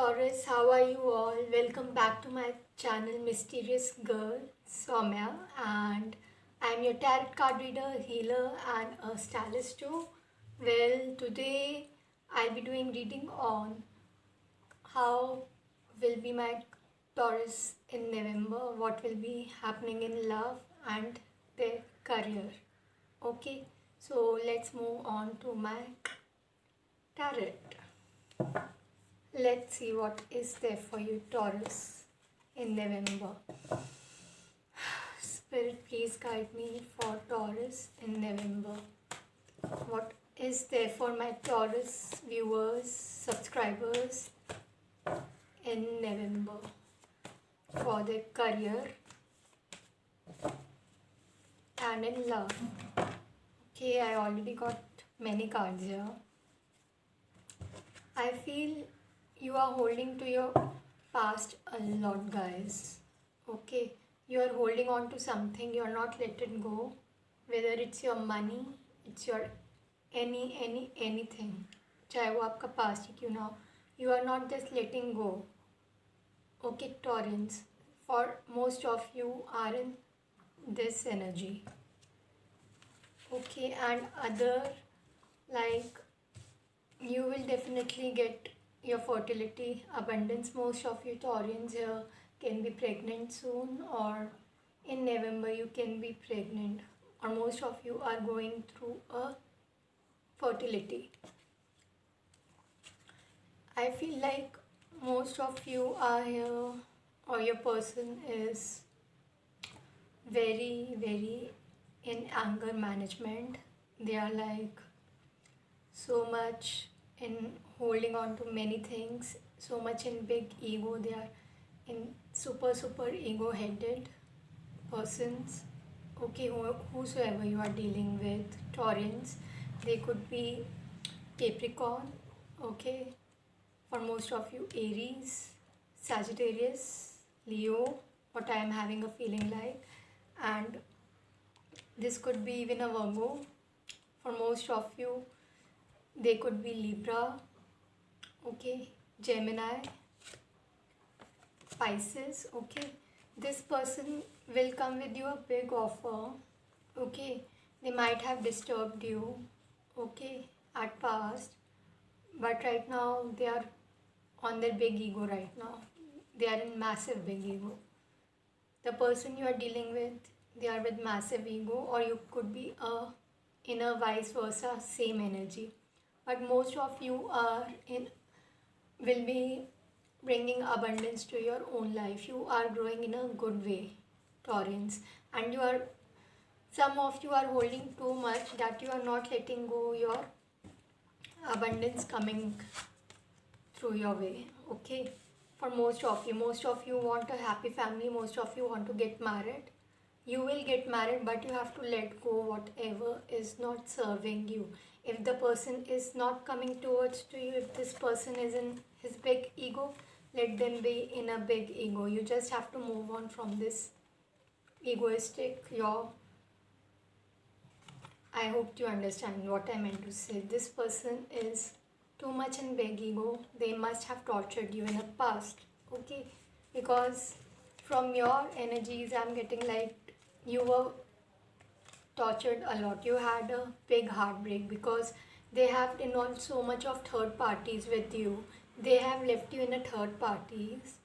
Taurus, how are you all? Welcome back to my channel Mysterious Girl Soumya, and I'm your tarot card reader, healer and a stylist too. Well, today I'll be doing reading on how will be my Taurus in November, what will be happening in love and their career. Okay, so let's move on to my tarot. Let's see what is there for you, Taurus, in November. Spirit, please guide me for Taurus in November. What is there for my Taurus viewers, subscribers in November for their career and in love? Okay, I already got many cards here. I feel you are holding to your past a lot, guys. Okay, you are holding on to something, you are not let it go, whether it's your money, it's your anything, चाहे वो आपका past ही क्यों ना हो, you are not just letting go. Okay, Taurans, for most of you are in this energy. Okay, and other, like, you will definitely get your fertility abundance. Most of you Taurians here can be pregnant soon, or in November you can be pregnant, or most of you are going through a fertility. I feel like most of you are here, or your person is very in anger management. They are like so much in holding on to many things, so much in big ego. They are in super ego headed persons. Okay, whosoever you are dealing with, Taurans, they could be Capricorn. Okay, for most of you Aries, Sagittarius, Leo, what I am having a feeling like, and this could be even a Virgo. For most of you they could be Libra, okay, Gemini, Pisces. Okay, this person will come with you a big offer. Okay, they might have disturbed you, okay, at past, but right now they are on their big ego. Right now they are in massive big ego. The person you are dealing with, they are with massive ego, or you could be in a vice versa same energy. But most of you are in will be bringing abundance to your own life. You are growing in a good way, Taurans, and you are, some of you are holding too much that you are not letting go your abundance coming through your way. Okay, for most of you want a happy family, most of you want to get married. You will get married, but you have to let go whatever is not serving you. If the person is not coming towards to you, if this person is in his big ego, let them be in a big ego. You just have to move on from this egoistic, your, I hope you understand what I meant to say. This person is too much in big ego. They must have tortured you in the past. Okay, because from your energies I'm getting like you were tortured a lot. You had a big heartbreak because they have involved so much of third parties with you. They have left you in a third parties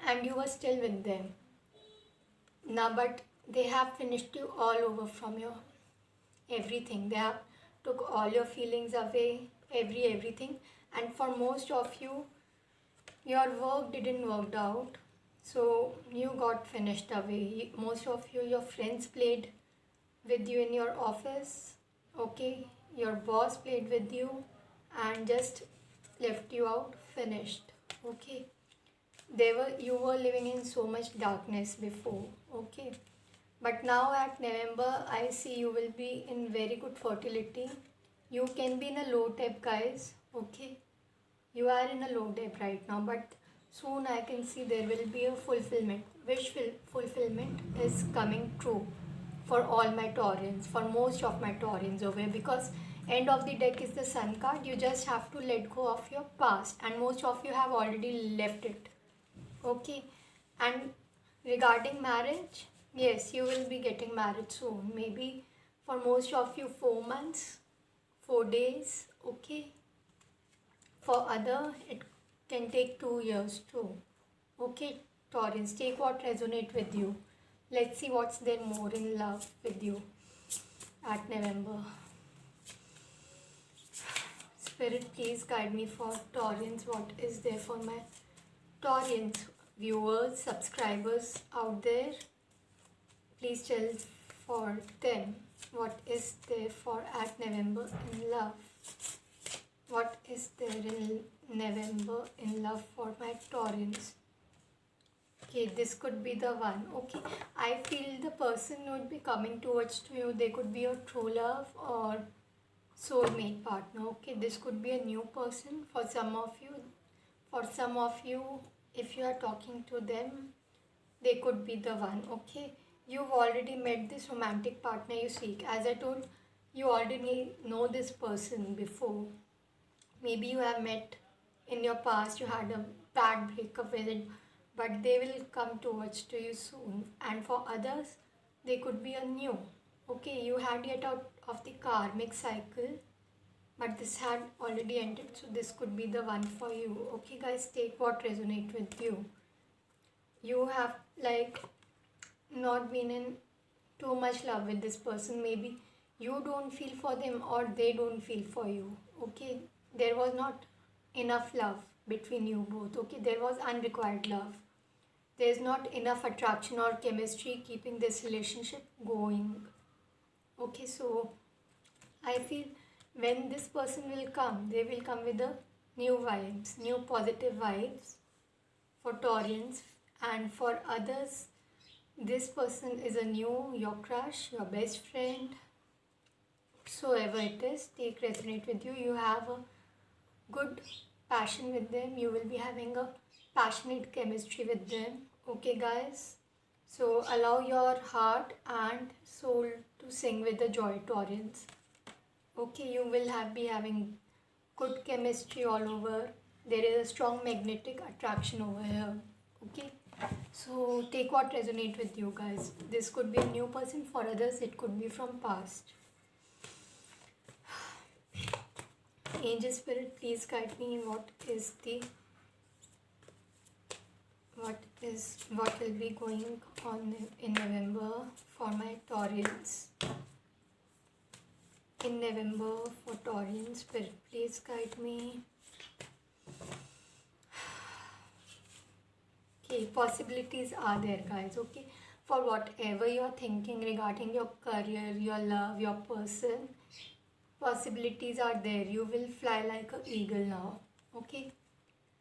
and you were still with them. Now, but they have finished you all over from your everything. They have took all your feelings away, everything. And for most of you, your work didn't work out, so you got finished away. Most of you, your friends played with you in your office. Okay, your boss played with you and just left you out, finished. Okay, you were living in so much darkness before. Okay, but now at November I see you will be in very good fertility. You can be in a low depth, guys. Okay, you are in a low depth right now, but soon I can see there will be a fulfillment. Fulfillment is coming true for all my Taurans, for most of my Taurans over here, because End of the deck is the Sun card. You just have to let go of your past, and most of you have already left it. Okay, and regarding marriage, yes, you will be getting married soon. Maybe for most of you 4 months, 4 days. Okay, for other it can take 2 years too. Okay, Taurus, take what resonate with you. Let's see what's there more in love with you at November. Spirit, please guide me for Taurans. What is there for my Taurans viewers, subscribers out there? Please tell for them what is there for at November in love. What is there in November in love for my Taurans? Okay, this could be the one. Okay, I feel the person would be coming towards to you. They could be your true love or soulmate partner. Okay, this could be a new person for some of you. For some of you, if you are talking to them, they could be the one. Okay, you've already met this romantic partner you seek. As I told, you already know this person before. Maybe you have met in your past, you had a bad breakup with it, but they will come towards to you soon. And for others, they could be a new. Okay, you had get out of the karmic cycle, but this had already ended, so this could be the one for you. Okay guys, take what resonate with you. You have like not been in too much love with this person. Maybe you don't feel for them or they don't feel for you. Okay, there was not enough love between you both. Okay, there was unrequited love. There's not enough attraction or chemistry keeping this relationship going. Okay, so I feel when this person will come, they will come with the new vibes, new positive vibes for Taurians. And for others, this person is a new, your crush, your best friend, whatsoever it is, take resonate with you. You have a good passion with them. You will be having a passionate chemistry with them. Okay guys, so allow your heart and soul to sing with the joy, Taurans. Okay, you will be having good chemistry all over. There is a strong magnetic attraction over here. Okay, so take what resonate with you guys. This could be a new person. For others, it could be from past. Angel Spirit, please guide me. What will be going on in November for my Taurans? In November for Taurans, Spirit, please guide me. Okay, possibilities are there guys. Okay, for whatever you are thinking regarding your career, your love, your person, possibilities are there. You will fly like an eagle now. Okay,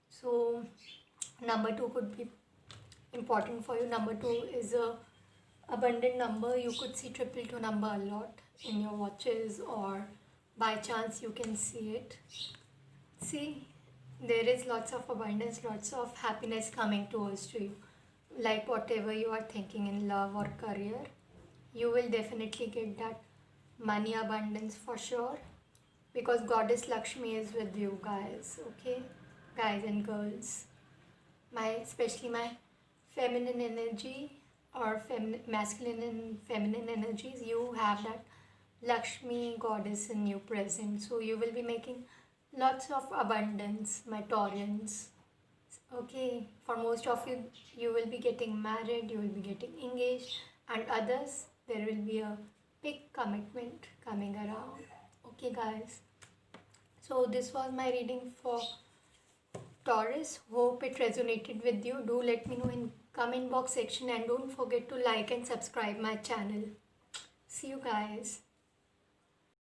so number 2 could be important for you. Number 2 is a abundant number. You could see 222 number a lot in your watches, or by chance you can see it. See, there is lots of abundance, lots of happiness coming towards to you. Like whatever you are thinking in love or career, you will definitely get that money abundance for sure, because Goddess Lakshmi is with you guys. Okay, guys and girls, especially my feminine energy or masculine and feminine energies, you have that Lakshmi goddess in you present. So you will be making lots of abundance, my Taurians. Okay, for most of you, you will be getting married, you will be getting engaged, and others, there will be a big commitment coming around. Okay guys, so this was my reading for Taurus. Hope it resonated with you. Do let me know in comment box section, and don't forget to like and subscribe my channel. See you guys.